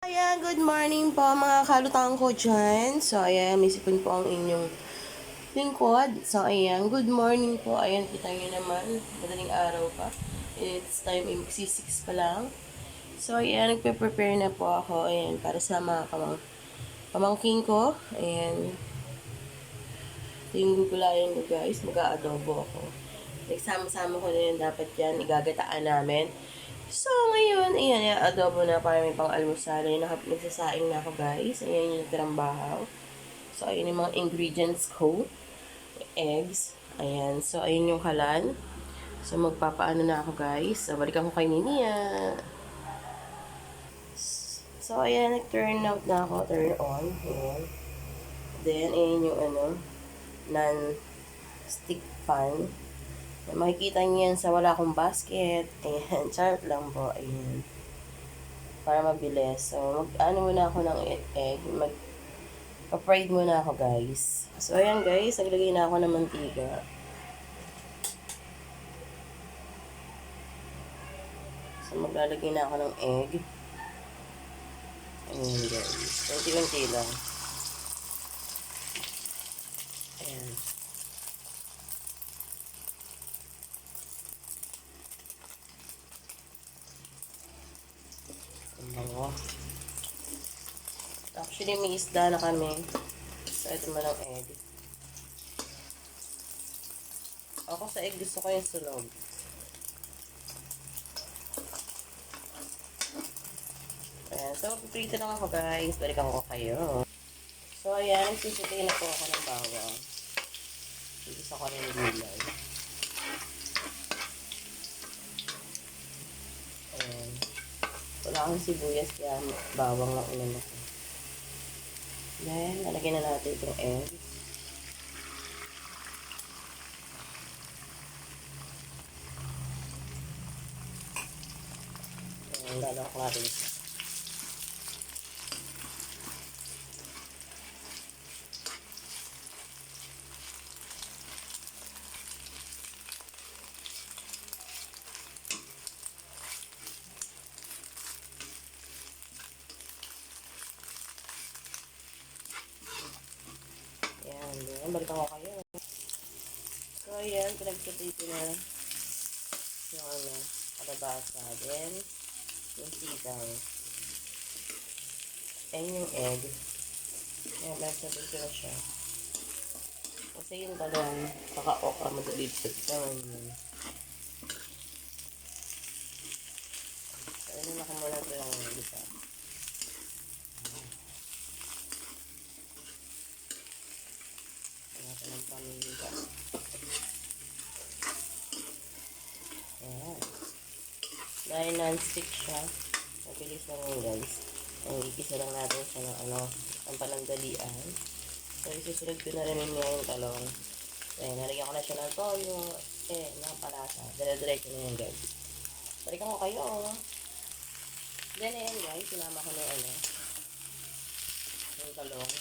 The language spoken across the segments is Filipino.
Ayan, good morning po mga kalutang ko dyan. So, ayan, may sipon po ang inyong lingkod. So, ayan, good morning po. Ayan, kita nyo naman, madaling araw pa. It's time, 6 pa lang. So, ayan, nagpe-prepare na po ako. Ayan, para sa mga pamangking ko. Ayan, yung gugulayan ko guys, mag-aadobo ako. Nagsama-sama ko na yun, dapat yan, igagataan namin. So, ngayon, ayan, adobo na para may pang-almusal. Ayan, nagsasaing na ako, guys. Ayan yung natirang bahaw. So, ayun yung mga ingredients ko. Eggs. Ayan. So, ayun yung kalan. So, magpapaano na ako, guys. So, balikan ko kay Ninia. So, ayan, nag-turn out na ako. Turn on. Ayan. Then, ayan yung non-stick pan. Makikita niyo yan sa wala akong basket. Ayan, charot lang po. Ayan. Para mabilis. So, mag-ano muna ako ng egg. Mag-fried muna ako, guys. So, ayan, guys. Naglagay na ako ng mantika. So, maglalagay na ako ng egg. Ayan, guys. Kunti-kunti lang. Ayan. Ang bango. Actually, may isda na kami. So, ito man ang egg. Ako sa egg, gusto ko yung sunog. Ayan. So, piprito lang ako, guys. Balikan ko kayo. So, ayan. Nagsisitay na po ako ng bawang. Gusto ko ng gulay. Ayan. Wala akong sibuyas, kaya bawang lang ulan ako. Then, lalagyan na natin itong egg. Ayan, lalawak natin siya. Ayan, then, balikan ko kayo. So, ayan, pinag-sitay ko na yung kalabasa. Then, yung sitaw. Ayan yung egg. Ayan, pinag-sitay ko na siya. Kasi yung talong, kaka-okra, madali dito. So, ayun na ko muna ito yung isa. Ayan natin ang paminta. Ayan. Dahil non-stick siya, mabilis lang yun, guys. Ang igisa lang natin siya ng ang panandalian. So, isusunod ko na rin yung talong. Ayan, nalagyan ko na siya ng toyo. Ng palasa. Dire-diretso na yan, guys. Balikan ko kayo. Then, ayan, guys. Sinama ko na yung talong.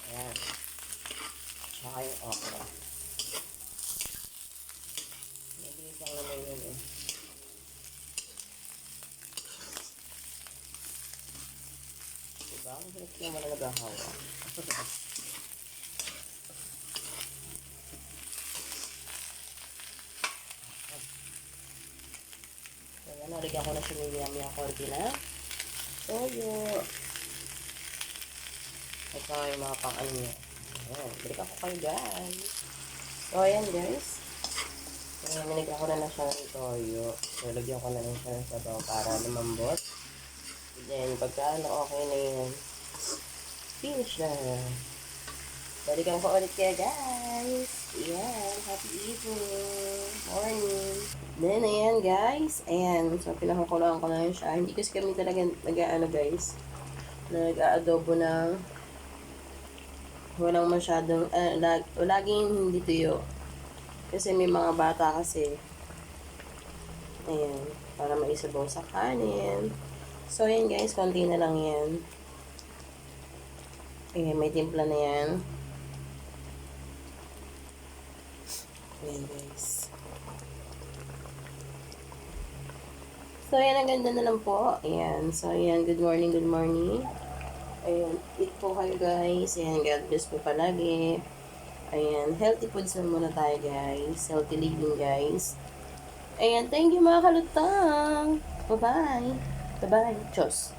Ayan. Tsaka yung okra. Mabilis lang naman yun eh. Diba? Ang sarap naman na naghahawa. Ayan, nalagyan ko na siya yung konti na toyo. At saka yung mga pang-ano niya. Ayan, balikan ko kayo, guys. So, ayan, guys. Ayan, nilagyan ko na siya ng toyo. So, lagyan ko na lang siya ng sabaw para lumambot. Then, pagka okay na yun, finish na. Balikan ko ulit kayo, guys. Ayan, happy evening. Morning. Then, ayan, guys. Ayan, so, pinakukulaan ko na siya. Hindi kasi kami talaga guys, nag-aadobo ng walang masyadong, laging hindi tuyo. Kasi may mga bata kasi, ayan, para maisabaw sa kanin. So, ayan guys, konti na lang yan. Ayan, may timpla na yan. Ayan guys. So, ayan, ang ganda na lang po. Ayan. So, ayan, good morning, good morning. Ayan, eat po kayo guys. Ayan, God bless po palagi. Ayan, healthy foods na muna tayo guys. Healthy living guys. Ayan, thank you mga kalutang. Bye-bye. Bye-bye. Tschüss.